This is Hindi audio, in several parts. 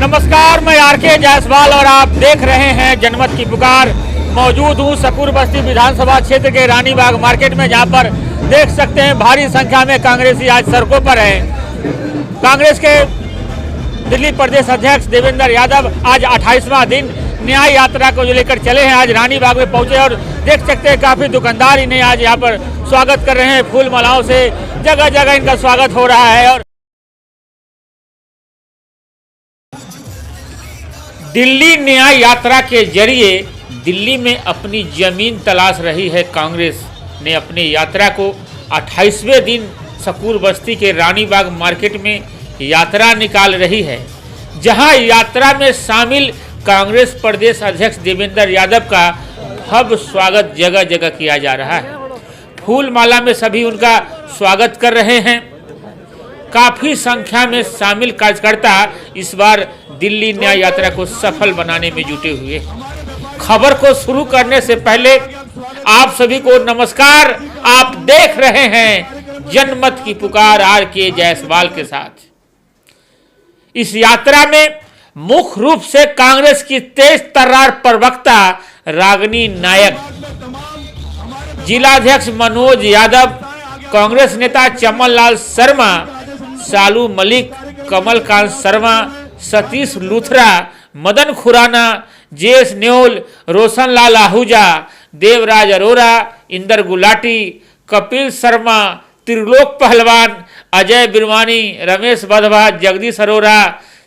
नमस्कार, मैं आरके जायसवाल और आप देख रहे हैं जनमत की पुकार। मौजूद हूँ सकूर बस्ती विधानसभा क्षेत्र के रानीबाग मार्केट में, जहाँ पर देख सकते हैं भारी संख्या में कांग्रेसी आज सड़कों पर हैं। कांग्रेस के दिल्ली प्रदेश अध्यक्ष देवेंद्र यादव आज 28वां दिन न्याय यात्रा को लेकर चले हैं। आज रानीबाग में पहुंचे और देख सकते हैं काफी दुकानदार इन्हें आज यहाँ पर स्वागत कर रहे हैं। फूल मालाओं से जगह जगह इनका स्वागत हो रहा है। और दिल्ली न्याय यात्रा के जरिए दिल्ली में अपनी जमीन तलाश रही है कांग्रेस ने अपनी यात्रा को 28वें दिन सकूर बस्ती के रानीबाग मार्केट में यात्रा निकाल रही है, जहां यात्रा में शामिल कांग्रेस प्रदेश अध्यक्ष देवेंद्र यादव का भव्य स्वागत जगह जगह किया जा रहा है। फूल माला में सभी उनका स्वागत कर रहे हैं। काफी संख्या में शामिल कार्यकर्ता इस बार दिल्ली न्याय यात्रा को सफल बनाने में जुटे हुए हैं। खबर को शुरू करने से पहले आप सभी को नमस्कार। आप देख रहे हैं जनमत की पुकार आरके जायसवाल के साथ। इस यात्रा में मुख्य रूप से कांग्रेस की तेज तर्रार प्रवक्ता रागिनी नायक, जिलाध्यक्ष मनोज यादव, कांग्रेस नेता चमन लाल शर्मा, सालू मलिक, कमलकांत शर्मा, सतीश लूथरा, मदन खुराना, जेएस न्योल, रोशन लाल आहूजा, देवराज अरोरा, इंदर गुलाटी, कपिल शर्मा, त्रिलोक पहलवान, अजय बिरवानी, रमेश बधवा, जगदीश अरोरा,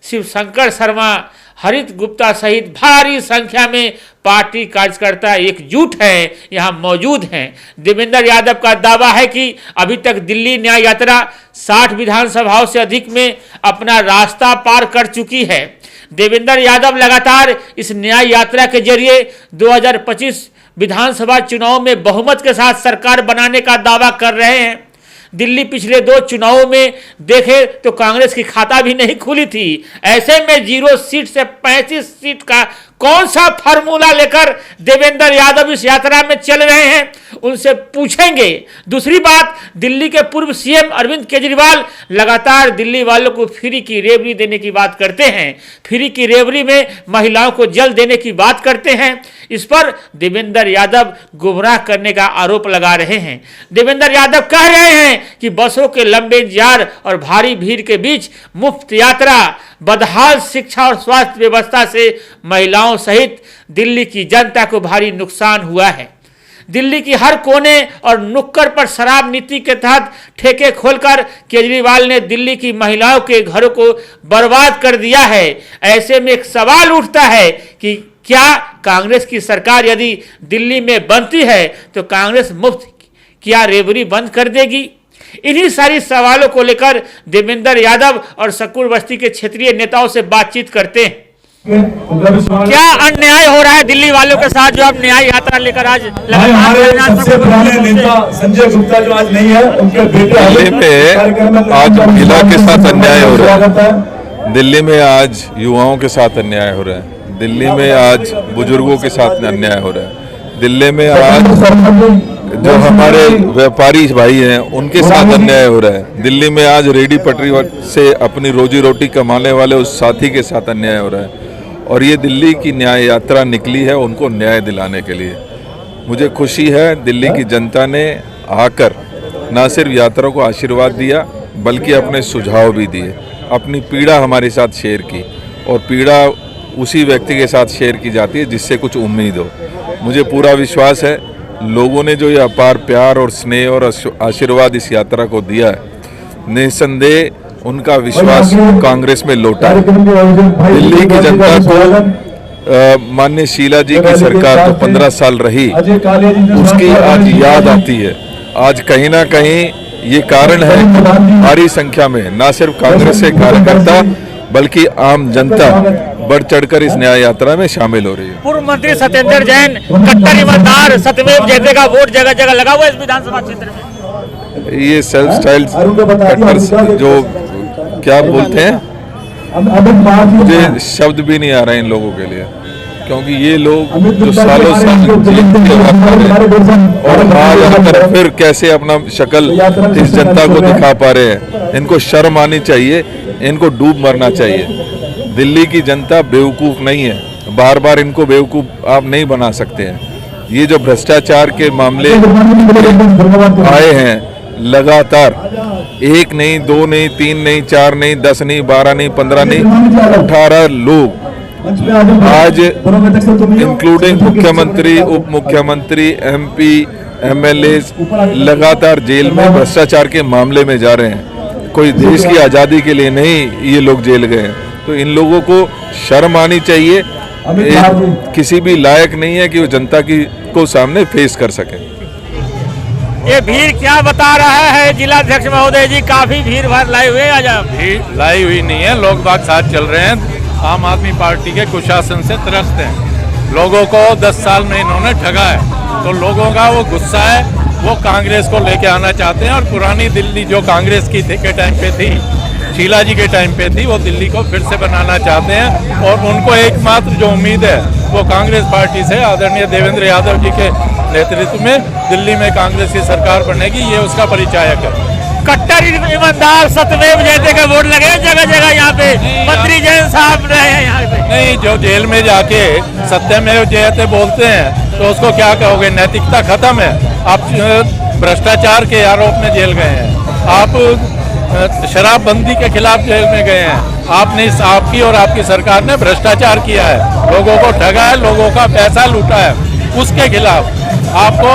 शिवशंकर शर्मा, हरित गुप्ता सहित भारी संख्या में पार्टी कार्यकर्ता एकजुट हैं, यहाँ मौजूद हैं। देवेंद्र यादव का दावा है कि अभी तक दिल्ली न्याय यात्रा 60 विधानसभाओं से अधिक में अपना रास्ता पार कर चुकी है। देवेंद्र यादव लगातार इस न्याय यात्रा के जरिए 2025 विधानसभा चुनाव में बहुमत के साथ सरकार बनाने का दावा कर रहे हैं। दिल्ली पिछले 2 चुनावों में देखे तो कांग्रेस की खाता भी नहीं खुली थी। ऐसे में 0 सीट से 35 सीट का कौन सा फार्मूला लेकर देवेंद्र यादव इस यात्रा में चल रहे हैं, उनसे पूछेंगे। दूसरी बात, दिल्ली के पूर्व सीएम अरविंद केजरीवाल लगातार दिल्ली वालों को फ्री की रेवड़ी देने की बात करते हैं। फ्री की रेवड़ी में महिलाओं को जल देने की बात करते हैं। इस पर देवेंद्र यादव गुमराह करने का आरोप लगा रहे हैं। देवेंद्र यादव कह रहे हैं कि बसों के लंबे इंतजार और भारी भीड़ के बीच मुफ्त यात्रा, बदहाल शिक्षा और स्वास्थ्य व्यवस्था से महिलाओं सहित दिल्ली की जनता को भारी नुकसान हुआ है। दिल्ली की हर कोने और नुक्कड़ पर शराब नीति के तहत ठेके खोलकर केजरीवाल ने दिल्ली की महिलाओं के घरों को बर्बाद कर दिया है। ऐसे में एक सवाल उठता है कि क्या कांग्रेस की सरकार यदि दिल्ली में बनती है तो कांग्रेस मुफ्त क्या रेवड़ी बंद कर देगी? इन्हीं सारी सवालों को लेकर देवेंद्र यादव और सकूर बस्ती के क्षेत्रीय नेताओं से बातचीत करते हैं। क्या अन्याय हो रहा है दिल्ली वालों के साथ जो अब न्याय यात्रा लेकर आज सबसे पुराने नेता संजय गुप्ता जो आज नहीं है, उनके बेटे दिल्ली में आज महिला के साथ अन्याय हो रहा है। दिल्ली में आज युवाओं के साथ अन्याय हो रहा है। दिल्ली में आज बुजुर्गों के साथ अन्याय हो रहा है। दिल्ली में आज जो हमारे व्यापारी भाई हैं उनके साथ अन्याय हो रहा है। दिल्ली में आज रेडी पटरी से अपनी रोजी रोटी कमाने वाले उस साथी के साथ अन्याय हो रहा है। और ये दिल्ली की न्याय यात्रा निकली है उनको न्याय दिलाने के लिए। मुझे खुशी है दिल्ली की जनता ने आकर न सिर्फ यात्रा को आशीर्वाद दिया बल्कि अपने सुझाव भी दिए, अपनी पीड़ा हमारे साथ शेयर की। और पीड़ा उसी व्यक्ति के साथ शेयर की जाती है जिससे कुछ उम्मीद हो। मुझे पूरा विश्वास है लोगों ने जो ये अपार प्यार और स्नेह और आशीर्वाद इस यात्रा को दिया है, निसंदेह उनका विश्वास कांग्रेस में लौटा है। दिल्ली की जनता को माननीय शीला जी की सरकार तो 15 साल रही, उसकी आज याद आती है। आज कहीं ना कहीं ये कारण है कि भारी संख्या में न सिर्फ कांग्रेस के कार्यकर्ता बल्कि आम जनता बढ़ चढ़कर इस न्याय यात्रा में शामिल हो रही है। पूर्व मंत्री सत्येंद्र जैन कट्टर ईमानदार सत्यमेव जयते का वोट जगह जगह लगा हुआ है इस विधानसभा क्षेत्र में। ये सेल्फ स्टाइल कट्टर जो क्या बोलते हैं, मुझे शब्द भी नहीं आ रहे इन लोगों के लिए, क्योंकि ये लोग जो सालों साल और आज आकर फिर कैसे अपना शक्ल इस जनता को दिखा पा रहे हैं, इनको शर्म आनी चाहिए, इनको डूब मरना चाहिए। दिल्ली की जनता बेवकूफ़ नहीं है, बार बार इनको बेवकूफ़ आप नहीं बना सकते हैं। ये जो भ्रष्टाचार के मामले आए हैं लगातार, 1 नहीं, 2 नहीं, 3 नहीं, 4 नहीं, 10 नहीं, 12 नहीं, 15 नहीं, 18 लोग आज इंक्लूडिंग मुख्यमंत्री, उप मुख्यमंत्री, MP, MLA लगातार जेल में भ्रष्टाचार के मामले में जा रहे हैं। कोई देश की आज़ादी के लिए नहीं ये लोग जेल गए हैं। तो इन लोगों को शर्म आनी चाहिए। किसी भी लायक नहीं है कि वो जनता की को सामने फेस कर सके। ये भीड़ क्या बता रहा है जिलाध्यक्ष महोदय जी? काफी भीड़ भाड़ लाई हुई है आज। भीड़ लाई हुई नहीं है, लोग बाग साथ चल रहे हैं। आम आदमी पार्टी के कुशासन से त्रस्त हैं। लोगों को 10 साल में इन्होंने ठगा है, तो लोगों का वो गुस्सा है, वो कांग्रेस को लेके आना चाहते हैं। और पुरानी दिल्ली जो कांग्रेस की के टाइम पे थी, शीला जी के टाइम पे थी, वो दिल्ली को फिर से बनाना चाहते हैं। और उनको एकमात्र जो उम्मीद है वो कांग्रेस पार्टी से आदरणीय देवेंद्र यादव जी के नेतृत्व में दिल्ली में कांग्रेस की सरकार बनेगी, ये उसका परिचायक है। कट्टर ईमानदार सत्यमेव जयते के वोट लगे जगह जगह यहाँ पे। मंत्री जैन साहब रहे हैं यहाँ पे। नहीं, जो जेल में जाके सत्यमेव जयते बोलते हैं तो उसको क्या कहोगे? नैतिकता खत्म है। आप भ्रष्टाचार के आरोप में जेल गए हैं, आप शराबबंदी के खिलाफ जेल में गए हैं, आपकी और आपकी सरकार ने भ्रष्टाचार किया है, लोगों को ठगा है, लोगों का पैसा लूटा है। उसके खिलाफ आपको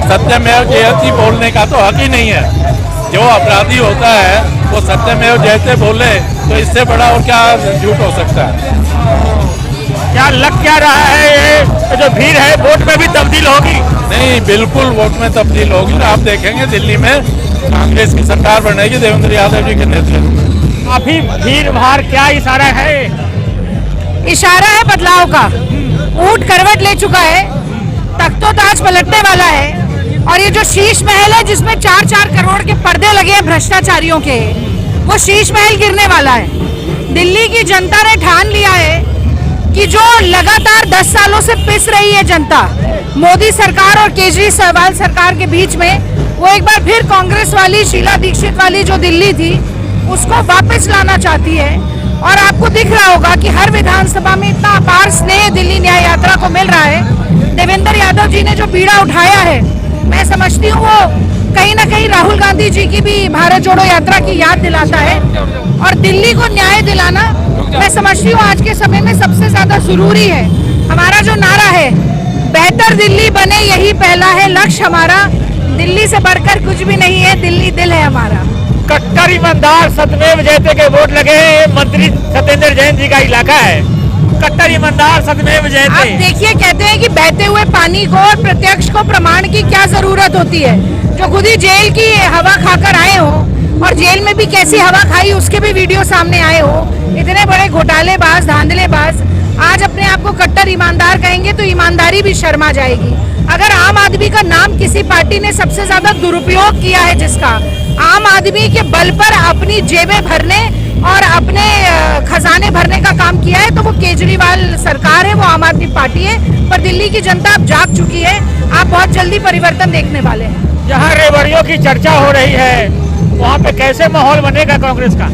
सत्यमेव जयते बोलने का तो हक ही नहीं है। जो अपराधी होता है वो सत्यमेव जयते बोले तो इससे बड़ा और क्या झूठ हो सकता है? क्या लग क्या रहा है ये जो भीड़ है वोट में भी तब्दील होगी? नहीं, बिल्कुल वोट में तब्दील होगी। आप देखेंगे दिल्ली में कांग्रेस की सरकार बनेगी देवेंद्र यादव जी के नेतृत्व में। काफी भीड़ भाड़, क्या इशारा है? इशारा है बदलाव का। ऊंट करवट ले चुका है, तख्तो ताज पलटने वाला है। और ये जो शीश महल है जिसमें 4-4 करोड़ के पर्दे लगे हैं भ्रष्टाचारियों के, वो शीश महल गिरने वाला है। दिल्ली की जनता ने ठान लिया है कि जो लगातार 10 सालों से पिस रही है जनता मोदी सरकार और केजरीवाल सरकार के बीच में, वो एक बार फिर कांग्रेस वाली शीला दीक्षित वाली जो दिल्ली थी उसको वापस लाना चाहती है। और आपको दिख रहा होगा कि हर विधानसभा में इतना अपार स्नेह दिल्ली न्याय यात्रा को मिल रहा है। देवेंद्र यादव जी ने जो बीड़ा उठाया है, मैं समझती हूँ वो कहीं ना कहीं राहुल गांधी जी की भी भारत जोड़ो यात्रा की याद दिलाता है। और दिल्ली को न्याय दिलाना मैं समझती हूँ आज के समय में सबसे ज्यादा जरूरी है। हमारा जो नारा है, बेहतर दिल्ली बने यही पहला है लक्ष्य हमारा। दिल्ली से बढ़कर कुछ भी नहीं है, दिल्ली दिल है हमारा। कट्टर ईमानदार सत्यमेव जयते के वोट लगे हैं। मंत्री सत्येंद्र जैन जी का इलाका है। कट्टर ईमानदार सत्यमेव जयते। आप देखिए, कहते हैं कि बहते हुए पानी को और प्रत्यक्ष को प्रमाण की क्या जरूरत होती है। जो खुद ही जेल की हवा खाकर आए हो और जेल में भी कैसी हवा खाई उसके भी वीडियो सामने आए हो। इतने बड़े घोटालेबाज, धांधलेबाज आज अपने आप को कट्टर ईमानदार कहेंगे तो ईमानदारी भी शर्मा जाएगी। अगर आम आदमी का नाम किसी पार्टी ने सबसे ज्यादा दुरुपयोग किया है, जिसका आम आदमी के बल पर अपनी जेबें भरने और अपने खजाने भरने का काम किया है, तो वो केजरीवाल सरकार है, वो आम आदमी पार्टी है। पर दिल्ली की जनता अब जाग चुकी है। आप बहुत जल्दी परिवर्तन देखने वाले हैं। जहाँ रेवड़ियों की चर्चा हो रही है, वहाँ पे कैसे माहौल बनेगा कांग्रेस का?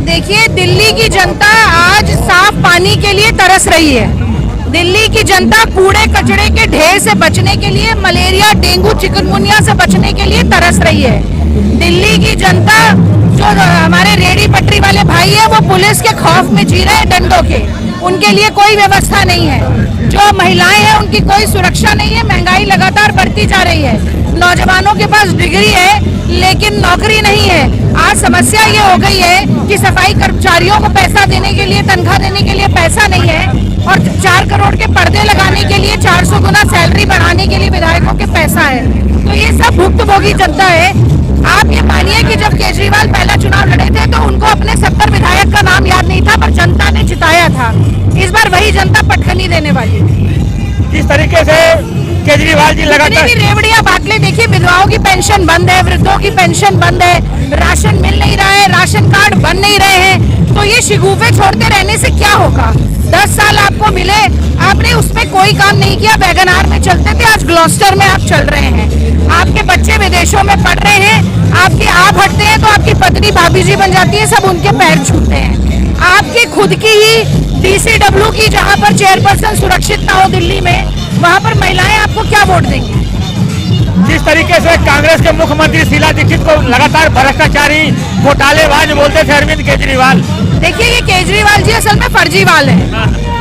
देखिए, दिल्ली की जनता आज साफ पानी के लिए तरस रही है। दिल्ली की जनता कूड़े कचड़े के ढेर से बचने के लिए, मलेरिया, डेंगू, चिकनगुनिया से बचने के लिए तरस रही है। दिल्ली की जनता, जो हमारे रेहड़ी पटरी वाले भाई है, वो पुलिस के खौफ में जी रहे हैं, डंडों के। उनके लिए कोई व्यवस्था नहीं है। जो महिलाएं हैं उनकी कोई सुरक्षा नहीं है। महंगाई लगातार बढ़ती जा रही है। नौजवानों के पास डिग्री है लेकिन नौकरी नहीं है। आज समस्या ये हो गई है कि सफाई कर्मचारियों को पैसा देने के लिए, तनख्वाह देने के लिए पैसा नहीं है। और 4 करोड़ के पर्दे लगाने के लिए 400 गुना सैलरी बढ़ाने के लिए विधायकों के पैसा है। तो ये सब भुक्तभोगी जनता है। आप ये मानिए कि जब केजरीवाल पहला चुनाव लड़े थे तो उनको अपने 70 विधायक का नाम याद नहीं था, पर जनता ने जिताया था। इस बार वही जनता पटखनी देने वाली है। जिस तरीके से केजरीवाल जी लगातार रेवड़ियां बांट ले, देखिए विधवाओं की पेंशन बंद है, वृद्धों की पेंशन बंद है, राशन मिल नहीं रहा है, राशन कार्ड बन नहीं रहे हैं। तो ये शिगुफे छोड़ते रहने से क्या होगा? 10 साल आपको मिले, आपने उसमें कोई काम नहीं किया। वैगनार में चलते थे, आज ग्लॉस्टर में आप चल रहे हैं। आपके बच्चे विदेशों में पढ़ रहे हैं, आपके आप हटते हैं तो आपकी पत्नी भाभी जी बन जाती है, सब उनके पैर छूते हैं। आप आपकी खुद की ही DCW की जहां पर चेयरपर्सन सुरक्षित ना हो दिल्ली में, वहां पर महिलाएं आपको क्या वोट देंगी? जिस तरीके से कांग्रेस के मुख्यमंत्री शीला दीक्षित को लगातार भ्रष्टाचारी घोटालेबाज बोलते थे अरविंद केजरीवाल, देखिए ये केजरीवाल जी असल में फर्जीवाल है,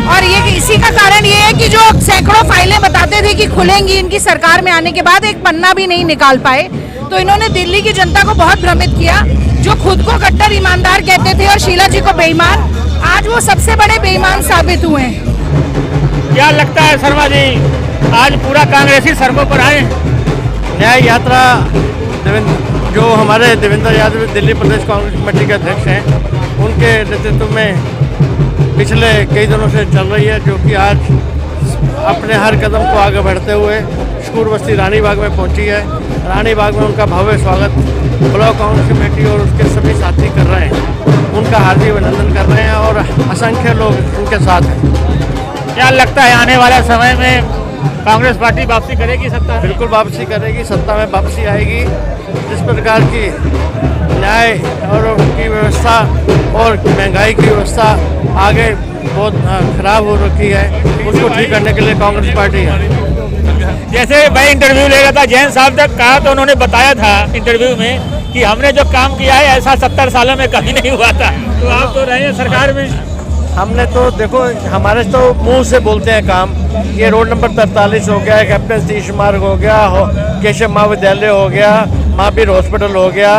और ये इसी का कारण ये है कि जो सैकड़ों फाइलें बताते थे कि खुलेंगी इनकी सरकार में आने के बाद, एक पन्ना भी नहीं निकाल पाए। तो इन्होंने दिल्ली की जनता को बहुत भ्रमित किया। जो खुद को कट्टर ईमानदार कहते थे और शीला जी को बेईमान, आज वो सबसे बड़े बेईमान साबित हुए हैं। क्या लगता है शर्मा जी, आज पूरा कांग्रेसी सड़कों पर आए? न्याय यात्रा जो हमारे देवेंद्र यादव दिल्ली प्रदेश कांग्रेस कमेटी के अध्यक्ष हैं, उनके नेतृत्व में पिछले कई दिनों से चल रही है, जो कि आज अपने हर कदम को आगे बढ़ते हुए शकूर बस्ती रानी बाग में पहुंची है। रानी बाग में उनका भव्य स्वागत ब्लॉक कांग्रेस कमेटी और उसके सभी साथी कर रहे हैं, उनका हार्दिक अभिनंदन कर रहे हैं और असंख्य लोग उनके साथ हैं। क्या लगता है आने वाले समय में कांग्रेस पार्टी वापसी करेगी सत्ता? बिल्कुल वापसी करेगी, सत्ता में वापसी आएगी। जिस प्रकार की न्याय और की व्यवस्था और महंगाई की व्यवस्था आगे बहुत खराब हो रखी है, उसको ठीक करने के लिए कांग्रेस पार्टी है। जैसे मैं इंटरव्यू ले रहा था, जैन साहब तक कहा तो उन्होंने बताया था इंटरव्यू में कि हमने जो काम किया है ऐसा 70 सालों में कभी नहीं हुआ था। तो आप तो रहे हैं सरकार में। हमने तो देखो, हमारे तो मुंह से बोलते हैं काम। ये रोड नंबर 43 हो गया, कैप्टन सतीश मार्ग हो गया, केशव महाविद्यालय हो गया, महावीर हॉस्पिटल हो गया,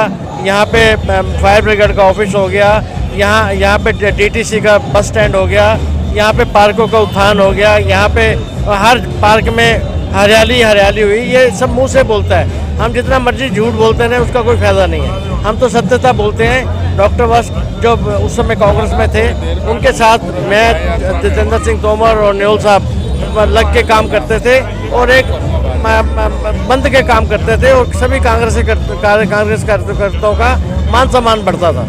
यहाँ पे फायर ब्रिगेड का ऑफिस हो गया, यहाँ पे DTC का बस स्टैंड हो गया, यहाँ पे पार्कों का उत्थान हो गया, यहाँ पे हर पार्क में हरियाली हुई। ये सब मुंह से बोलता है। हम जितना मर्जी झूठ बोलते हैं उसका कोई फायदा नहीं है। हम तो सत्यता बोलते हैं। डॉक्टर वत्स जो उस समय कांग्रेस में थे, उनके साथ मैं, जितेंद्र सिंह तोमर और न्योल साहब लग के काम करते थे और एक बंद के काम करते थे, और सभी कांग्रेस कार्यकर्ताओं का मान सम्मान बढ़ता था।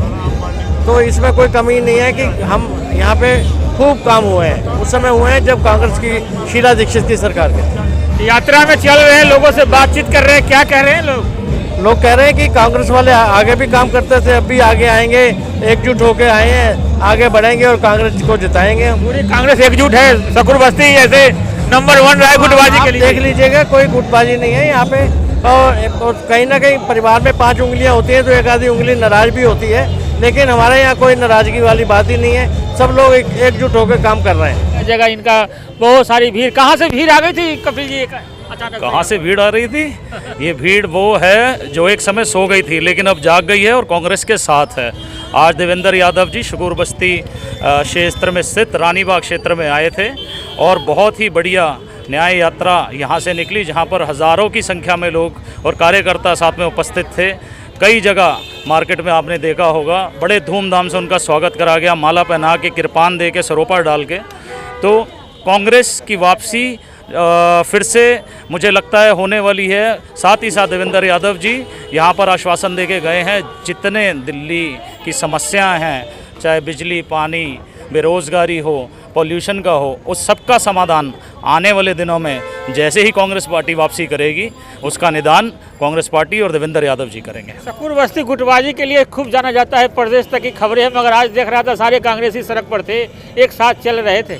तो इसमें कोई कमी नहीं है कि हम यहाँ पे खूब काम हुए हैं, उस समय हुए हैं जब कांग्रेस की शीला दीक्षित की सरकार के। यात्रा में चल रहे हैं, लोगों से बातचीत कर रहे हैं, क्या कह रहे हैं लोग? लोग कह रहे हैं कि कांग्रेस वाले आगे भी काम करते थे, अब भी आगे आएंगे, एकजुट होकर आए हैं, आगे बढ़ेंगे और कांग्रेस को जिताएंगे। पूरी कांग्रेस एकजुट है। शकूर बस्ती जैसे नंबर 1 रहा है गुटबाजी के लिए। देख लीजिएगा, कोई गुटबाजी नहीं है यहाँ पे। और कहीं ना कहीं परिवार में 5 उंगलियाँ होती हैं तो एक आधी उंगली नाराज भी होती है, लेकिन हमारे यहाँ कोई नाराजगी वाली बात ही नहीं है। सब लोग एकजुट होकर काम कर रहे हैं। जगह इनका बहुत सारी भीड़, कहाँ से भीड़ आ गई थी कपिल जी? अचानक कहाँ से भीड़ आ रही थी? ये भीड़ वो है जो एक समय सो गई थी लेकिन अब जाग गई है और कांग्रेस के साथ है। आज देवेंद्र यादव जी शकूर बस्ती क्षेत्र में स्थित रानीबाग क्षेत्र में आए थे और बहुत ही बढ़िया न्याय यात्रा यहाँ से निकली, जहाँ पर हज़ारों की संख्या में लोग और कार्यकर्ता साथ में उपस्थित थे। कई जगह मार्केट में आपने देखा होगा, बड़े धूमधाम से उनका स्वागत करा गया, माला पहना के, कृपान दे के, सरोपा डाल के। तो कांग्रेस की वापसी फिर से मुझे लगता है होने वाली है। साथ ही साथ देवेंद्र यादव जी यहाँ पर आश्वासन दे के गए हैं, जितने दिल्ली की समस्याएं हैं, चाहे बिजली, पानी, बेरोज़गारी हो, पॉल्यूशन का हो, उस सब का समाधान आने वाले दिनों में जैसे ही कांग्रेस पार्टी वापसी करेगी, उसका निदान कांग्रेस पार्टी और देवेंद्र यादव जी करेंगे। शकूर बस्ती गुटबाजी के लिए खूब जाना जाता है, प्रदेश तक की खबरें हैं, मगर आज देख रहा था सारे कांग्रेसी सड़क पर थे, एक साथ चल रहे थे।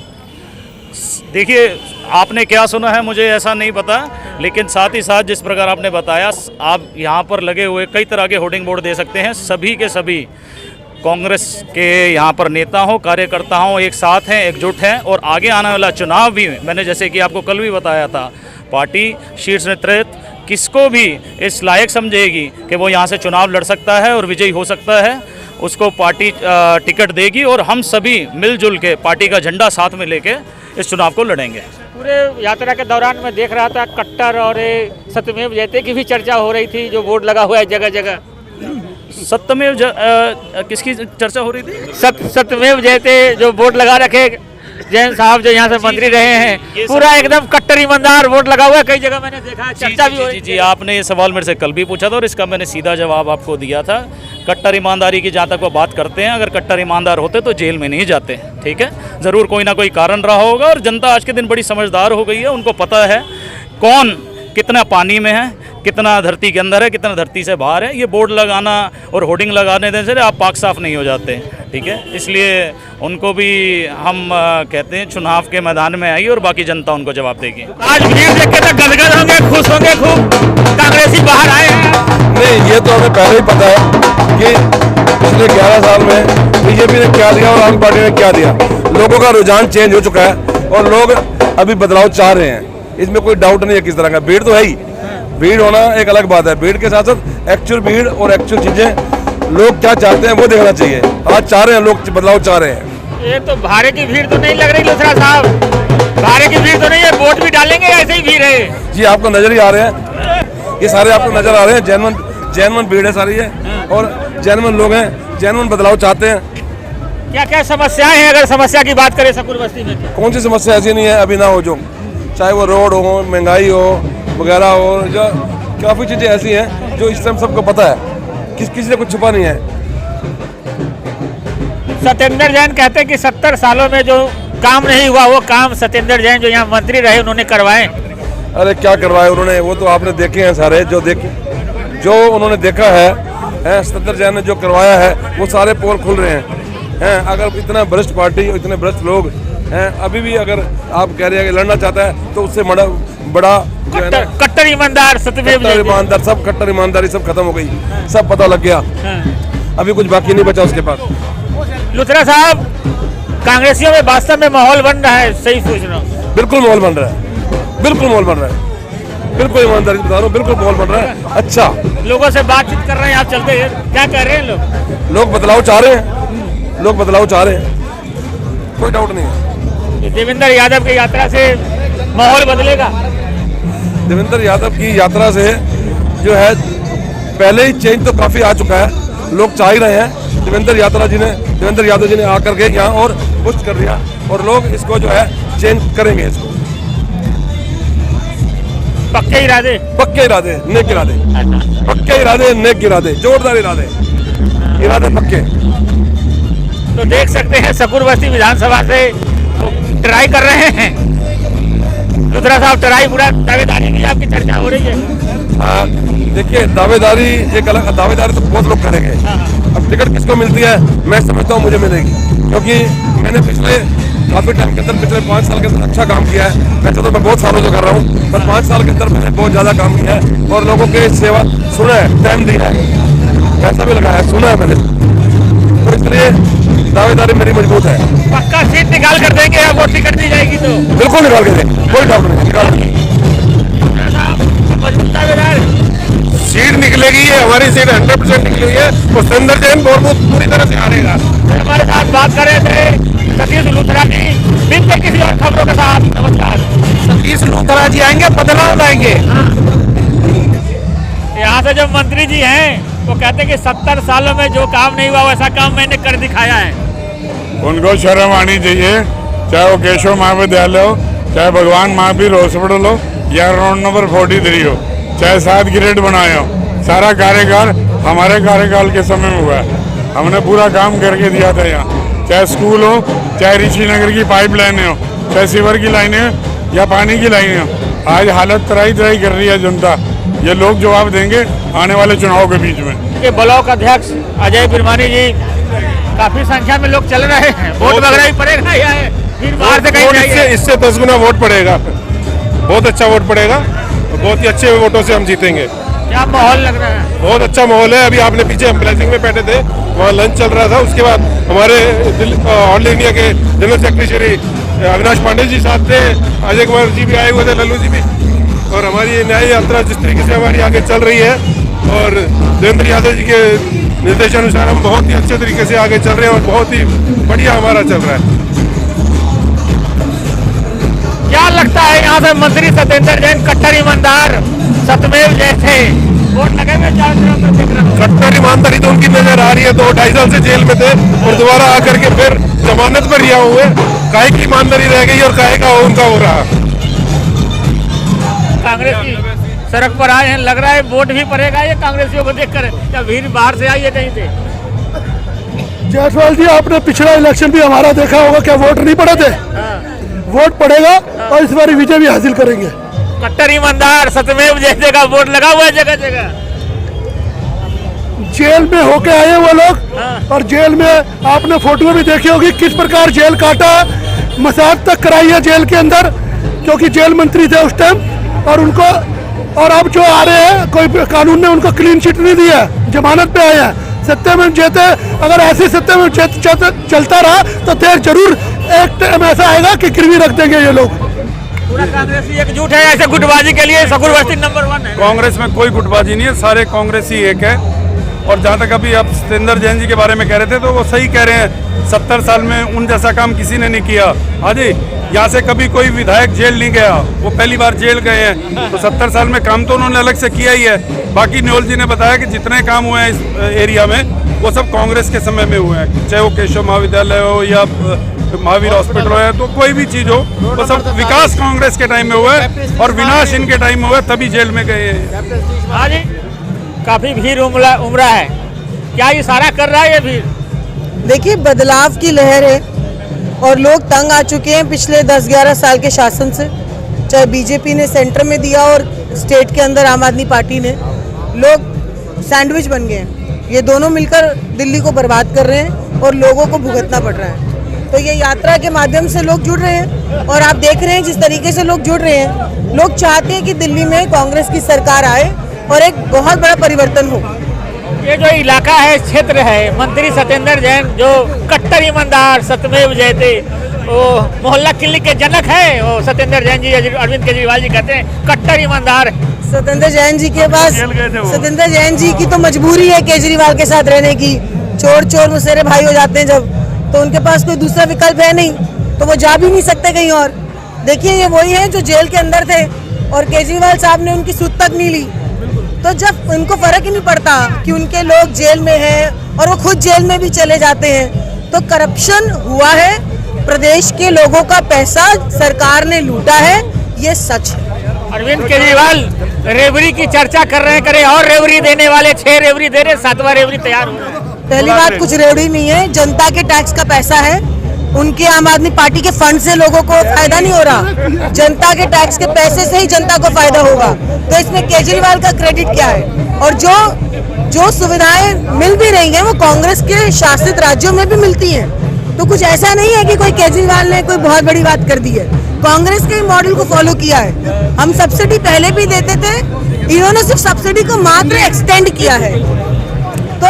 देखिए, आपने क्या सुना है मुझे ऐसा नहीं पता, लेकिन साथ ही साथ जिस प्रकार आपने बताया, आप यहाँ पर लगे हुए कई तरह के होर्डिंग बोर्ड दे सकते हैं। सभी के सभी कांग्रेस के यहाँ पर नेता हो, कार्यकर्ता हो, एक साथ हैं, एकजुट हैं। और आगे आने वाला चुनाव भी, मैंने जैसे कि आपको कल भी बताया था, पार्टी शीर्ष नेतृत्व किसको भी इस लायक समझेगी कि वो यहाँ से चुनाव लड़ सकता है और विजयी हो सकता है, उसको पार्टी टिकट देगी और हम सभी मिलजुल के पार्टी का झंडा साथ में लेके इस चुनाव को लड़ेंगे। पूरे यात्रा के दौरान मैं देख रहा था कट्टर और सत्यमेव जयते की भी चर्चा हो रही थी, जो बोर्ड लगा हुआ है जगह जगह। सत्यमेव किसकी चर्चा हो रही थी? सत्यमेव जयते जो बोर्ड लगा रखे जैन साहब, जो यहाँ से मंत्री रहे हैं, पूरा एकदम कट्टर ईमानदार बोर्ड लगा हुआ है, कई जगह मैंने देखा, चर्चा भी हो रही। जी, आपने ये सवाल मेरे से कल भी पूछा था और इसका मैंने सीधा जवाब आपको दिया था। कट्टर ईमानदारी की जहाँ तक वो बात करते हैं, अगर कट्टर ईमानदार होते तो जेल में नहीं जाते, ठीक है। ज़रूर कोई ना कोई कारण रहा होगा और जनता आज के दिन बड़ी समझदार हो गई है, उनको पता है कौन कितना पानी में है, कितना धरती के अंदर है, कितना धरती से बाहर है। ये बोर्ड लगाना और होर्डिंग लगाने देने से आप पाक साफ नहीं हो जाते, ठीक है। इसलिए उनको भी हम कहते हैं चुनाव के मैदान में आइए और बाकी जनता उनको जवाब देगी। आज भीड़ देख के तो गदगद होंगे, खुश होंगे खूब, कांग्रेसी बाहर आए हैं। नहीं, ये तो हमें पहले ही पता है कि पिछले 11 साल में बीजेपी ने क्या दिया और आम पार्टी ने क्या दिया। लोगों का रुझान चेंज हो चुका है और लोग अभी बदलाव चाह रहे हैं, इसमें कोई डाउट नहीं है किस तरह का। भीड़ तो है ही, भीड़ होना एक अलग बात है, भीड़ के साथ साथ एक्चुअल भीड़ और एक्चुअल चीजें लोग क्या चाहते हैं वो देखना चाहिए। आज चाह रहे हैं लोग, बदलाव चाह रहे हैं। ये तो भारे की भीड़ तो नहीं लग रही लुथरा साहब, भारे की भीड़ तो नहीं है, वोट भी डालेंगे ऐसे ही भीड़ है जी। आपको नजर ही आ रहे हैं, ये सारे आपको नजर आ रहे हैं, जेन्युइन भीड़ है सारी है और जेन्युइन लोग हैं, जेन्युइन बदलाव चाहते हैं। क्या क्या समस्याएं हैं, अगर समस्या की बात करें शकुर बस्ती में तो? कौन सी समस्या ऐसी नहीं है अभी ना हो जो, चाहे वो रोड हो, महंगाई हो वगैरह हो, जो काफ़ी चीज़ें ऐसी हैं जो इस टाइम सबको पता है, किसी ने कुछ छुपा नहीं है। सत्येंद्र जैन कहते हैं कि 70 सालों में जो काम नहीं हुआ वो काम सत्येंद्र जैन जो यहाँ मंत्री रहे उन्होंने करवाए। अरे क्या करवाए उन्होंने, वो तो आपने देखे हैं सारे, जो उन्होंने देखा है सत्येंद्र जैन ने जो करवाया है वो सारे पोल खुल रहे हैं। अगर इतना भ्रष्ट पार्टी, इतने भ्रष्ट लोग हैं, अभी भी अगर आप कह रहे हैं कि लड़ना चाहता है तो उससे बड़ा कट्टर ईमानदार, सत्यमेव ईमानदार, सब कट्टर ईमानदारी सब खत्म हो गई, सब पता लग गया, अभी कुछ बाकी नहीं बचा उसके पास। लुथरा साहब, कांग्रेसियों में वास्तव में माहौल बन रहा है, सही सोच रहा हूँ? बिल्कुल माहौल बन रहा है, बिल्कुल माहौल बन रहा है, बिल्कुल ईमानदारी बता रहा हूँ, बिल्कुल माहौल बन रहा है। अच्छा, लोगों से बातचीत कर रहे हैं आप, चलते हैं, क्या कह रहे हैं लोग बदलाव चाह रहे हैं, लोग बदलाव चाह रहे हैं, कोई डाउट नहीं है। देवेंद्र यादव की यात्रा से माहौल बदलेगा? देवेंद्र यादव की यात्रा से जो है पहले ही चेंज तो काफी आ चुका है, लोग चाह ही रहे हैं। देवेंद्र यादव जी ने आकर के यहाँ और पुश कर दिया और लोग इसको जो है चेंज करेंगे, इसको पक्के इरादे, नेक इरादे, पक्के इरादे, नेक इरादे, जोरदार इरादे पक्के। तो देख सकते हैं शकुर बस्ती विधानसभा से ट्राई कर रहे हैं लुथरा साहब, ट्राई पूरा दावेदारी की आपकी चर्चा हो रही है। देखिए, दावेदारी एक अलग, दावेदारी तो बहुत लोग करेंगे। अब टिकट किसको मिलती है मैं समझता हूँ मुझे मिलेगी, क्योंकि मैंने पिछले काफी टाइम के अंदर, पिछले 5 साल के अंदर अच्छा काम किया है। वैसे तो मैं बहुत सालों से कर रहा हूँ, पर 5 साल के अंदर मैंने बहुत ज्यादा काम किया है और लोगों के सेवा सुना है, टाइम दिया है, पैसा भी लगाया है, सुना है मैंने, तो इसलिए दावेदारी मेरी मजबूत है। पक्का सीट निकाल कर देंगे या वो टिकट दी जाएगी तो? बिल्कुल निकाल के देंगे, कोई डाउट नहीं, निकाल देंगे। सीट निकलेगी, ये हमारी सीट 100% निकली हुई है और सत्येंद्र जैन बहुत पूरी तरह से हारेगा। हमारे साथ बात कर रहे थे सतीश लुथरा जी, मिलते किसी और खबरों के साथ। नमस्कार। सतीश लुथरा जी आएंगे, बदलाव लाएंगे। यहाँ से जो मंत्री जी हैं वो कहते हैं कि 70 सालों में जो काम नहीं हुआ वैसा काम मैंने कर दिखाया है। उनको शर्म आनी चाहिए, चाहे वो केशव महाविद्यालय हो, चाहे भगवान महावीर हॉस्पिटल हो या रोड नंबर 43 हो, चाहे 7 ग्रेड बनाए हो, सारा कार्यकाल हमारे कार्यकाल के समय में हुआ है। हमने पूरा काम करके दिया था यहाँ, चाहे स्कूल हो, चाहे ऋषिनगर की पाइप लाइनें हो, चाहे सीवर की लाइनें हो या पानी की लाइनें हो। आज हालत तराई कर रही है जनता, ये लोग जवाब देंगे आने वाले चुनाव के बीच में। के ब्लॉक अध्यक्ष अजय बिरमानी जी, काफी संख्या में लोग चल रहे हैं, वोट वगैरह ही पड़ेगा या फिर बाहर से कहीं जाएंगे? इससे 10 गुना वोट पड़ेगा, बहुत अच्छा वोट पड़ेगा, बहुत ही अच्छे वोटों से हम जीतेंगे। क्या माहौल लग रहा है? बहुत अच्छा माहौल है। अभी आपने पीछे हम ब्लेसिंग में बैठे थे, वहाँ लंच चल रहा था, उसके बाद हमारे ऑल इंडिया के जनरल सेक्रेटरी श्री अविनाश पांडे जी साथ थे, अजय कुमार जी भी आए हुए थे, लल्लू जी भी, और हमारी न्याय यात्रा जिस तरीके से हमारी आगे चल रही है और देवेंद्र यादव जी के निर्देशानुसार हम बहुत ही अच्छे तरीके से आगे चल रहे हैं और बहुत ही बढ़िया हमारा चल रहा है। क्या लगता है यहाँ से मंत्री सत्येंद्र जैन कट्टर ईमानदार, सत्यमेव जैसे वोट लगे हुए चारों तरफ देख रहे हो? कट्टर ईमानदारी तो उनकी नजर आ रही है, 2-2.5 साल से जेल में थे और दोबारा आकर के फिर जमानत पर रिहा हुए। काहे की ईमानदारी रह गई और काहे का उनका हो रहा। कांग्रेस की सड़क पर आए हैं, लग रहा है वोट भी पड़ेगा ये कांग्रेसियों को देखकर, या भीड़ बाहर से आई है कहीं से? जायसवाल जी, आपने पिछला इलेक्शन भी हमारा देखा होगा, क्या वोट नहीं पड़े थे? वोट पड़ेगा और इस बार विजय भी हासिल करेंगे। कट्टर ईमानदार सत्यमेव जयते का बोर्ड लगा हुआ है जगह जगह। जेल में होके आए वो लोग, और जेल में आपने फोटो भी देखी होगी किस प्रकार जेल काटा, मसाज तक कराई है जेल के अंदर, क्योंकि जेल मंत्री थे उस टाइम। और उनको, और अब जो आ रहे हैं, कोई कानून ने उनको क्लीन चिट नहीं दिया, जमानत पे आए हैं। सत्यमेव जयते, अगर ऐसे सत्यमेव जयते चलता रहा तो फिर जरूर एक टाइम ऐसा आएगा कि गिरवी रख देंगे ये लोग। पूरा कांग्रेसी एकजुट है ऐसे गुटबाजी के लिए, शकूर बस्ती नंबर 1 है। कांग्रेस में कोई गुटबाजी नहीं है, सारे कांग्रेसी एक है। और जहाँ तक अभी आप सत्येंद्र जैन जी के बारे में कह रहे थे, तो वो सही कह रहे हैं। 70 साल में उन जैसा काम किसी ने नहीं किया। हाँ जी, यहाँ से कभी कोई विधायक जेल नहीं गया, वो पहली बार जेल गए हैं। तो 70 साल में काम तो उन्होंने अलग से किया ही है। बाकी न्योल जी ने बताया कि जितने काम हुए हैं इस एरिया में, वो सब कांग्रेस के समय में हुए हैं। चाहे वो केशव महाविद्यालय हो या महावीर हॉस्पिटल हो, तो कोई भी चीज़ हो, वो सब विकास कांग्रेस के टाइम में हुआ है और विनाश इनके टाइम में हुआ है, तभी जेल में गए हैं। हाँ जी, काफी भीड़ उमड़ा है, क्या इशारा कर रहा है ये भीड़? देखिए, बदलाव की लहर है और लोग तंग आ चुके हैं पिछले 10-11 साल के शासन से। चाहे बीजेपी ने सेंटर में दिया और स्टेट के अंदर आम आदमी पार्टी ने, लोग सैंडविच बन गए हैं। ये दोनों मिलकर दिल्ली को बर्बाद कर रहे हैं और लोगों को भुगतना पड़ रहा है। तो ये यात्रा के माध्यम से लोग जुड़ रहे हैं और आप देख रहे हैं जिस तरीके से लोग जुड़ रहे हैं। लोग चाहते हैं कि दिल्ली में कांग्रेस की सरकार आए और एक बहुत बड़ा परिवर्तन हो। ये जो इलाका है, क्षेत्र है, मंत्री सत्येंद्र जैन जो कट्टर ईमानदार सत्यमेव जयते, वो मोहल्ला क्लिनिक के जनक है। वो सत्येंद्र जैन जी, अरविंद केजरीवाल जी कहते हैं कट्टर ईमानदार। सत्येंद्र जैन जी के पास, सत्येंद्र जैन जी की तो मजबूरी है केजरीवाल के साथ रहने की। चोर चोर मुसेरे भाई हो जाते हैं जब, तो उनके पास कोई दूसरा विकल्प है नहीं, तो वो जा भी नहीं सकते कहीं और। देखिए, ये वही है जो जेल के अंदर थे और केजरीवाल साहब ने उनकी सुध तक नहीं ली। तो जब उनको फर्क ही नहीं पड़ता कि उनके लोग जेल में हैं और वो खुद जेल में भी चले जाते हैं, तो करप्शन हुआ है, प्रदेश के लोगों का पैसा सरकार ने लूटा है, ये सच है। अरविंद केजरीवाल रेवड़ी की चर्चा कर रहे हैं, करें और रेवड़ी देने वाले, 6 रेवड़ी दे रहे, 7वां रेवड़ी तैयार हो रहा है। पहली बात, कुछ रेवड़ी नहीं है, जनता के टैक्स का पैसा है। उनके आम आदमी पार्टी के फंड से लोगों को फायदा नहीं हो रहा, जनता के टैक्स के पैसे से ही जनता को फायदा होगा। तो इसमें केजरीवाल का क्रेडिट क्या है? और जो सुविधाएं मिल भी रही हैं वो कांग्रेस के शासित राज्यों में भी मिलती हैं। तो कुछ ऐसा नहीं है कि कोई केजरीवाल ने कोई बहुत बड़ी बात कर दी है, कांग्रेस के मॉडल को फॉलो किया है। हम सब्सिडी पहले भी देते थे, इन्होंने सिर्फ सब्सिडी को मात्र एक्सटेंड किया है। तो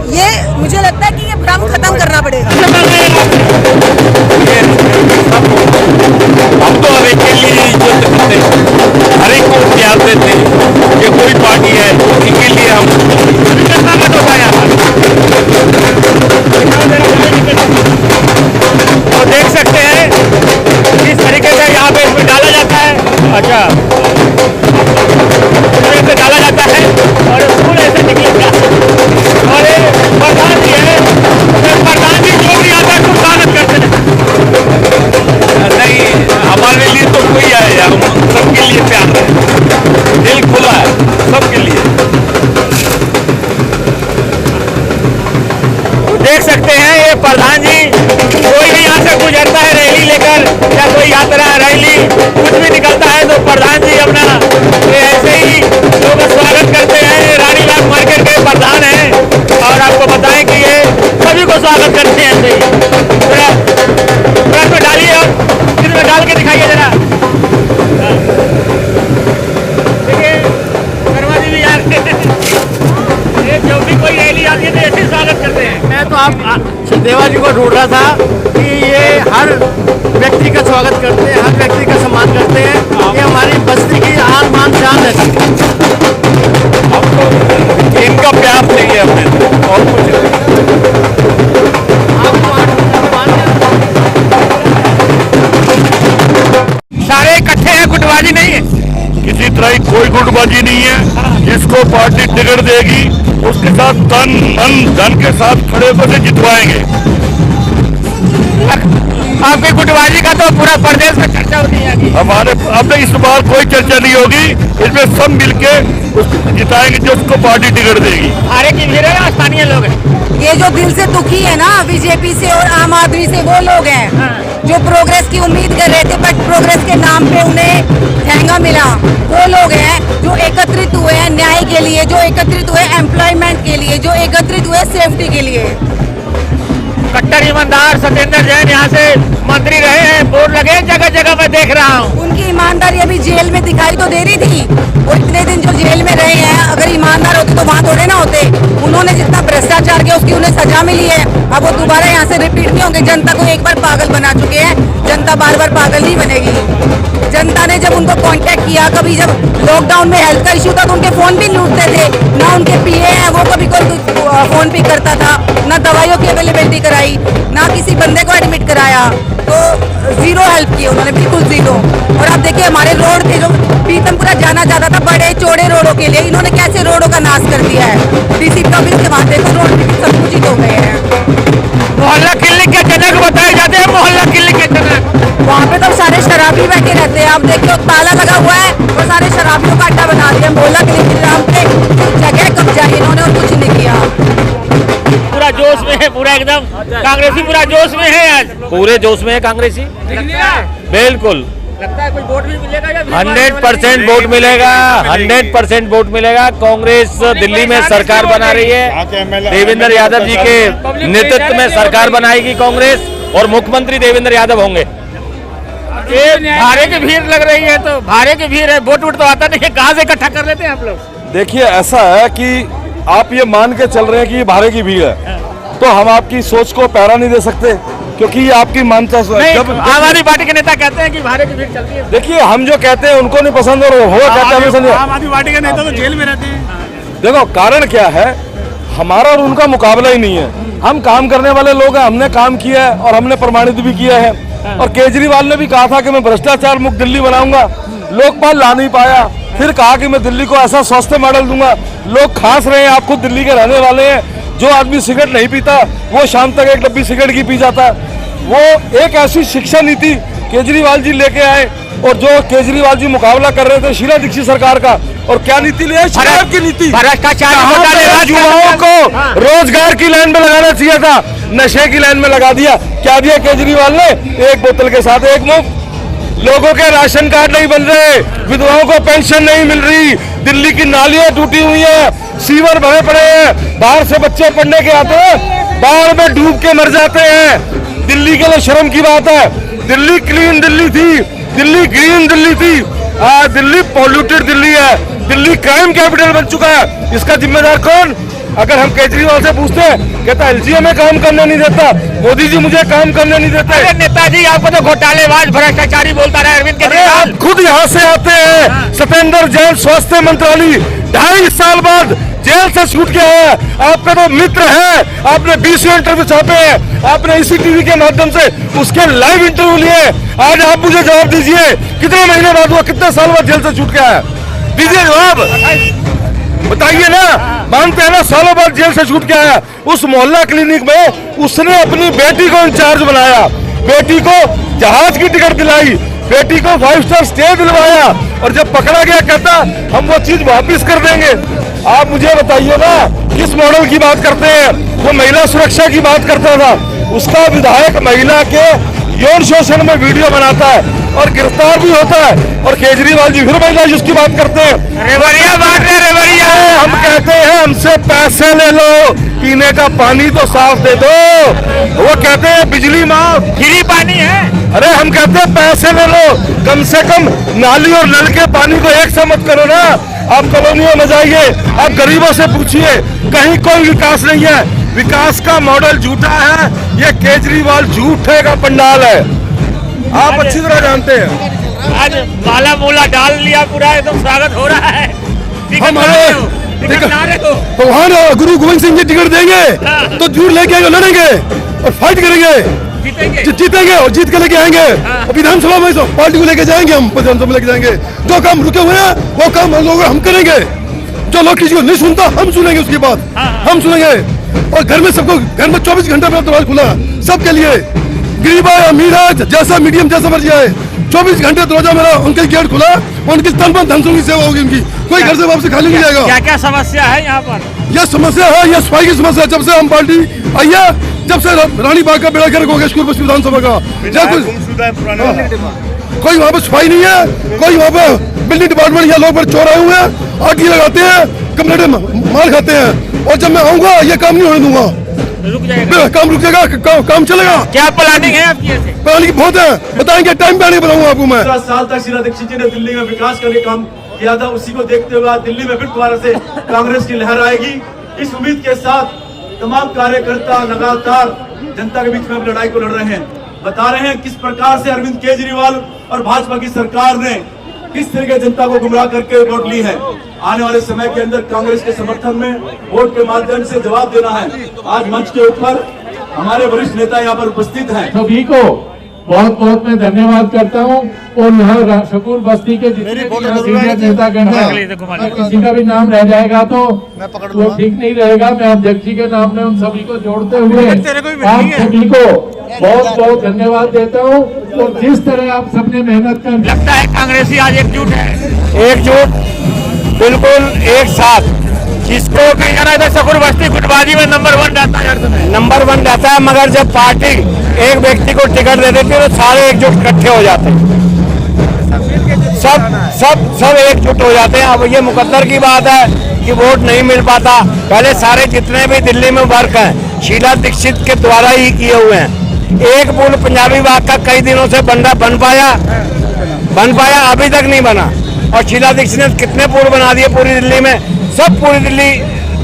ये मुझे लगता है कि ये भ्रम खत्म करना पड़ेगा। हम तो हर एक के लिए युद्ध करते हैं, हर एक को प्यार देते हैं। ये कोई पार्टी है इनके लिए हम तो देख सकते हैं किस तरीके से यहाँ पे इसमें डाला जाता है। अच्छा, इसमें डाला जाता है और फूल ऐसे निकलेगा। और ये प्रधान जी है, प्रधान जी जो भी आता है खूब स्वागत करते हैं। नहीं, हमारे लिए तो कोई आए, हम सबके लिए प्यार है, दिल खुला है सबके लिए। देख सकते हैं ये प्रधान जी, कोई भी यहाँ से गुजरता है रैली लेकर या कोई यात्रा रैली कुछ भी निकलता है तो प्रधान जी अपना ऐसे ही लोगों का स्वागत करते हैं। रानीबाग मार्केट के प्रधान हैं और आपको बताएं कि ये सभी को स्वागत करते हैं ऐसे ही। थोड़ा इसमें डालिए और इसमें डाल के दिखाइए जरा। देखिए शर्मा जी भी यार ये जो भी कोई रैली आती है तो ऐसे स्वागत करते हैं। मैं तो आप देवा जी को ढूंढ रहा था कि ये हर व्यक्ति का स्वागत करते हैं, हर व्यक्ति का सम्मान करते हैं। ये हमारी बस्ती की आन बान शान है। इनका प्यार चाहिए हमें और कुछ सारे इकट्ठे हैं, गुटबाजी नहीं है, किसी तरह की कोई गुटबाजी नहीं है। जिसको पार्टी टिकट देगी उसके साथ तन मन धन के साथ खड़े होकर जितवाएंगे। आपकी गुटबाजी का तो पूरा प्रदेश में चर्चा होती है। हमारे अब इस बार कोई चर्चा नहीं होगी, इसमें सब मिलके उसको जिताएंगे जो उसको पार्टी टिकट देगी। हारे की भीड़ है, स्थानीय लोग हैं। ये जो दिल से दुखी है ना बीजेपी से और आम आदमी से, वो लोग हैं जो प्रोग्रेस की उम्मीद कर रहे थे बट प्रोग्रेस के नाम पे उन्हें ठेंगा मिला, वो लोग हैं जो एकत्रित हुए हैं न्याय के लिए, जो एकत्रित हुए एम्प्लॉयमेंट के लिए, जो एकत्रित हुए सेफ्टी के लिए। कट्टर ईमानदार सत्येंद्र जैन यहाँ से मंत्री रहे हैं, बोर्ड लगे जगह जगह मैं देख रहा हूँ। उनकी ईमानदारी अभी जेल में दिखाई तो दे रही थी, वो इतने दिन जो जेल में रहे हैं, अगर ईमानदार होते तो वहाँ थोड़े ना होते। उन्होंने जितना भ्रष्टाचार किया उसकी उन्हें सजा मिली है, अब वो दोबारा यहाँ से रिपीट नहीं होंगे। जनता को एक बार पागल बना चुके हैं, जनता बार बार पागल नहीं बनेगी। जनता ने जब उनको कांटेक्ट किया, कभी जब लॉकडाउन में हेल्थ का इशू था तो उनके फोन भी लूटते थे, ना उनके पीए हैं वो कभी कोई फोन पिक करता था, ना दवाइयों की अवेलेबिलिटी कराई, ना किसी बंदे को एडमिट कराया, तो जीरो हेल्प की उन्होंने, बिल्कुल जीरो। और अब देखिए हमारे रोड थे जो पीतमपुरा जाना जाता था बड़े चौड़े रोडों के लिए, इन्होंने कैसे रोडों का नाश कर दिया है। डीसी ऑफिस के वहाँ देखो रोड भी सब कुछ हो गए हैं। मोहल्ला क्लिनिक के जनक बताए जाते हैं, मोहल्ला क्लिनिक के जनक। वहाँ पे तो सारे शराबी बैठे रहते हैं, अब देखिए ताला लगा हुआ है और सारे शराबियों का अड्डा बना दिया। मोहल्ला क्लिनिक के नाम पे जगह कब्जा इन्होंने और कुछ नहीं किया। पूरा जोश में है, पूरा एकदम कांग्रेसी पूरा जोश में है आज, पूरे जोश में है कांग्रेसी, बिल्कुल। लगता है कोई वोट भी मिलेगा या 100% वोट मिलेगा, 100% वोट मिलेगा। कांग्रेस दिल्ली में सरकार बना रही है, देवेंद्र यादव जी के नेतृत्व में सरकार बनाएगी कांग्रेस और मुख्यमंत्री देवेंद्र यादव होंगे। भारे की भीड़ लग रही है, तो भारे की भीड़ है, वोट तो आता नहीं है, कहाँ से इकट्ठा कर लेते हैं आप लोग? देखिए ऐसा है कि आप ये मान के चल रहे हैं कि ये भारे की भीड़ है, तो हम आपकी सोच को पैरा नहीं दे सकते, क्योंकि ये आपकी मानता जब आम आदमी पार्टी के नेता कहते हैं कि भारे की भीड़ चलती है। देखिए हम जो कहते हैं उनको नहीं पसंद और वो कहते हैं आम आदमी पार्टी के नेता तो जेल में रहते हैं। देखो कारण क्या है, हमारा और उनका मुकाबला ही नहीं है। हम काम करने वाले लोग हैं, हमने काम किया है और हमने प्रमाणित भी किया है। और केजरीवाल ने भी कहा था कि मैं भ्रष्टाचार मुक्त दिल्ली बनाऊंगा, लोकपाल ला नहीं पाया। फिर कहा कि मैं दिल्ली को ऐसा स्वास्थ्य मॉडल दूंगा, लोग खास रहे हैं, आप खुद दिल्ली के रहने वाले हैं। जो आदमी सिगरेट नहीं पीता वो शाम तक एक डब्बी सिगरेट की पी जाता है। वो एक ऐसी शिक्षा नीति केजरीवाल जी लेके आए, और जो केजरीवाल जी मुकाबला कर रहे थे शीला दीक्षित सरकार का, और क्या नीति ले, शराब की नीति। भ्रष्टाचार युवाओं को रोजगार की लाइन में लगाना चाहिए था, नशे की लाइन में लगा दिया। क्या दिया केजरीवाल ने? एक बोतल के साथ एक मुफ्त। लोगों के राशन कार्ड नहीं बन रहे, विधवाओं को पेंशन नहीं मिल रही, दिल्ली की नालियां टूटी हुई हैं, सीवर भरे पड़े हैं, बाहर से बच्चे पढ़ने के आते हैं, बाढ़ में डूब के मर जाते हैं। दिल्ली के लिए शर्म की बात है। दिल्ली क्लीन दिल्ली थी, दिल्ली ग्रीन दिल्ली थी, आज दिल्ली पॉल्यूटेड दिल्ली है, दिल्ली क्राइम कैपिटल बन चुका है। इसका जिम्मेदार कौन? अगर हम केजरीवाल से पूछते हैं, कहता एलजी में काम करने नहीं देता, मोदी जी मुझे काम करने नहीं देते। अरे नेताजी आपको तो घोटालेबाज भ्रष्टाचारी बोलता रहा अरविंद केजरीवाल। आप खुद यहाँ से आते हैं। सत्येंद्र जैन स्वास्थ्य मंत्रालय 2.5 साल बाद जेल से छूट के आया। आपका तो मित्र है, आपने 20 इंटरव्यू छापे हैं, आपने इसी टीवी के माध्यम से उसके लाइव इंटरव्यू लिए। आज आप मुझे जवाब दीजिए, कितने महीने बाद हुआ, कितने साल बाद जेल से छूट के आया? दीजिए जवाब, बताइए ना। मानते हैं ना, सालों बाद जेल से छूट के आया। उस मोहल्ला क्लिनिक में उसने अपनी बेटी को इंचार्ज बनाया, बेटी को जहाज की टिकट दिलाई, बेटी को 5 स्टार स्टे दिलवाया, और जब पकड़ा गया कहता हम वो चीज वापिस कर देंगे। आप मुझे बताइए ना, किस मॉडल की बात करते हैं? वो महिला सुरक्षा की बात करता था, उसका विधायक महिला के यौन शोषण में वीडियो बनाता है और गिरफ्तार भी होता है, और केजरीवाल जी फिर महिला जिसकी बात करते हैं, रेवड़िया बांट रहे, रेवड़िया। हम कहते हैं हमसे पैसे ले लो, पीने का पानी तो साफ दे दो। वो कहते हैं बिजली माफ, फ्री पानी है। अरे हम कहते हैं पैसे ले लो, कम से कम नाली और नल के पानी को एक सा मत करो ना। आप कॉलोनियों में जाइए, आप गरीबों से पूछिए, कहीं कोई विकास नहीं है। विकास का मॉडल झूठा है, ये केजरीवाल झूठे का पंडाल है, आप अच्छी तरह जानते हैं। आज माला मूला डाल लिया, पूरा एकदम स्वागत हो रहा है। भगवान गुरु गोविंद सिंह जी टिकट देंगे तो झूठ लेके आएंगे, लड़ेंगे और फाइट करेंगे, जीतेंगे और जीत के लेके आएंगे। विधानसभा में पार्टी को लेके जाएंगे, हम विधानसभा में लेके जाएंगे। जो काम रुके हुए हैं वो काम हम लोग हम करेंगे। जो लोग किसी को नहीं सुनता हम सुनेंगे, उसकी बात हम सुनेंगे। और घर में सबको, घर में 24 घंटे में दरवाजा खुला सबके लिए, गरीब है अमीर है, जैसा मीडियम जैसा मर्जी है, 24 घंटे दरवाजा मेरा उनके गेट खुला, उनकी तन मन धन की सेवा होगी उनकी। कोई घर से वापस खाली नहीं जाएगा। क्या क्या समस्या है यहाँ पर? यह समस्या है, यह सफाई की समस्या। जब से हम पार्टी आई है जब से रानी बाग का बेड़ा गर्क हो गया स्कूल बस्ती विधानसभा का, कोई वहाँ पे सफाई नहीं है, कोई वहाँ पे बिल्डिंग डिपार्टमेंट या लोग चोर आए हुए हैं, आग लगाते हैं, कमरे मार खाते हैं, और जब मैं आऊंगा ये काम नहीं होने दूंगा, रुक जाएगा, काम रुक जाएगा, काम चलेगा। क्या प्लानिंग है आपकी? ऐसे प्लानिंग बहुत है, बताएंगे टाइम पे आने बताऊंगा आपको मैं। 17 साल तक शीला दीक्षित जी ने दिल्ली में विकास का काम किया था, उसी को देखते हुए आज दिल्ली में फिर दोबारा से कांग्रेस की लहर आएगी। इस उम्मीद के साथ तमाम कार्यकर्ता लगातार जनता के बीच में लड़ाई को लड़ रहे हैं, बता रहे हैं किस प्रकार से अरविंद केजरीवाल और भाजपा की सरकार ने किस तरह के जनता को गुमराह करके वोट ली है। आने वाले समय के अंदर कांग्रेस के समर्थन में वोट के माध्यम से जवाब देना है। आज मंच के ऊपर हमारे वरिष्ठ नेता यहाँ पर उपस्थित हैं। सभी को बहुत बहुत मैं धन्यवाद करता हूँ, और यहाँ शकूर बस्ती के जितने सीनियर नेतागण हैं, किसी का भी नाम रह जाएगा तो वो ठीक नहीं रहेगा। मैं अध्यक्ष जी के नाम में उन सभी को जोड़ते हुए आप सभी को बहुत बहुत धन्यवाद देता हूँ। और जिस तरह आप सबने मेहनत कर, लगता है कांग्रेसी आज एकजुट है, एकजुट बिल्कुल एक साथ, जिसको कहा जाता है शकूर बस्ती गुटबाजी में नंबर 1 रहता है, नंबर 1 रहता है, मगर जब पार्टी एक व्यक्ति को टिकट दे देती है तो सारे एकजुट इकट्ठे हो जाते हैं, सब एकजुट हो जाते हैं। अब ये मुकद्दर की बात है कि वोट नहीं मिल पाता। पहले सारे जितने भी दिल्ली में वर्क हैं शीला दीक्षित के द्वारा ही किए हुए हैं। एक पुल पंजाबी बाग का कई दिनों से बन पाया अभी तक नहीं बना, और शीला दीक्षित ने कितने पुल बना दिए पूरी दिल्ली में, सब पूरी दिल्ली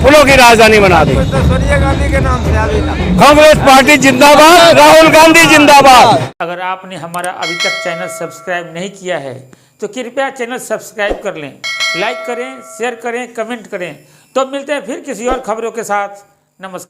पुलों की राजधानी बना दी। सोनिया गांधी के नाम से अभी तक कांग्रेस पार्टी जिंदाबाद, राहुल गांधी जिंदाबाद। अगर आपने हमारा अभी तक चैनल सब्सक्राइब नहीं किया है तो कृपया चैनल सब्सक्राइब कर लें, लाइक करें, शेयर करें, कमेंट करें। तो मिलते हैं फिर किसी और खबरों के साथ। नमस्कार।